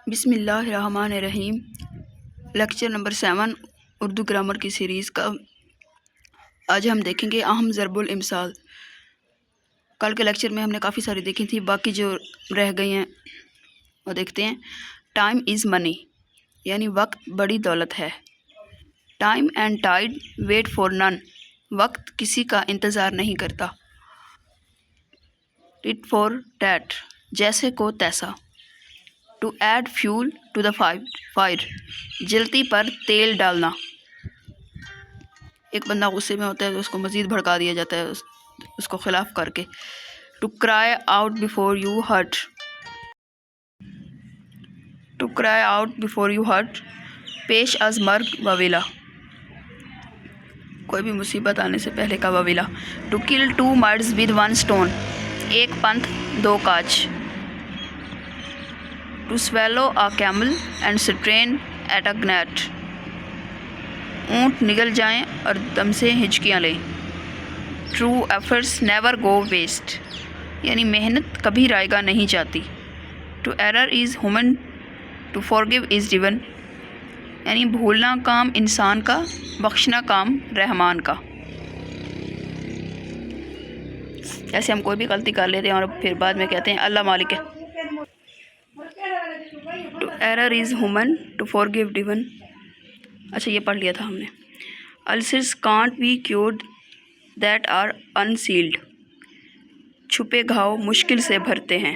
بسم اللہ الرحمن الرحیم۔ لیکچر نمبر 7 اردو گرامر کی سیریز کا آج ہم دیکھیں گے اہم ضرب الامثال۔ کل کے لیکچر میں ہم نے کافی ساری دیکھی تھی، باقی جو رہ گئی ہیں وہ دیکھتے ہیں۔ ٹائم از منی یعنی وقت بڑی دولت ہے۔ Time and tide wait for none, وقت کسی کا انتظار نہیں کرتا۔ ٹٹ فار ٹیٹ، جیسے کو تیسا۔ To add fuel to the fire, جلتی پر تیل ڈالنا۔ ایک بندہ غصے میں ہوتا ہے تو اس کو مزید بھڑکا دیا جاتا ہے اس کو خلاف کر کے۔ To cry out before you hurt, to cry out before you hurt, پیش از مرگ وویلا، کوئی بھی مصیبت آنے سے پہلے کا وویلا۔ To kill 2 birds with 1 stone، ایک پنتھ 2 کاج۔ To swallow a camel and strain at a gnat، اونٹ نگل جائیں اور دم سے ہچکیاں لیں۔ True efforts never go waste، یعنی محنت کبھی رائے گاہ نہیں جاتی۔ To error is human، to forgive is divine، یعنی بھولنا کام انسان کا، بخشنا کام رحمان کا۔ جیسے ہم کوئی بھی غلطی کر لیتے ہیں اور پھر بعد میں کہتے ہیں اللہ مالک ہے۔ To error is human، to forgive divine۔ اچھا یہ پڑھ لیا تھا ہم نے۔ ulcers can't be cured that are unsealed، چھپے گھاؤ مشکل سے بھرتے ہیں۔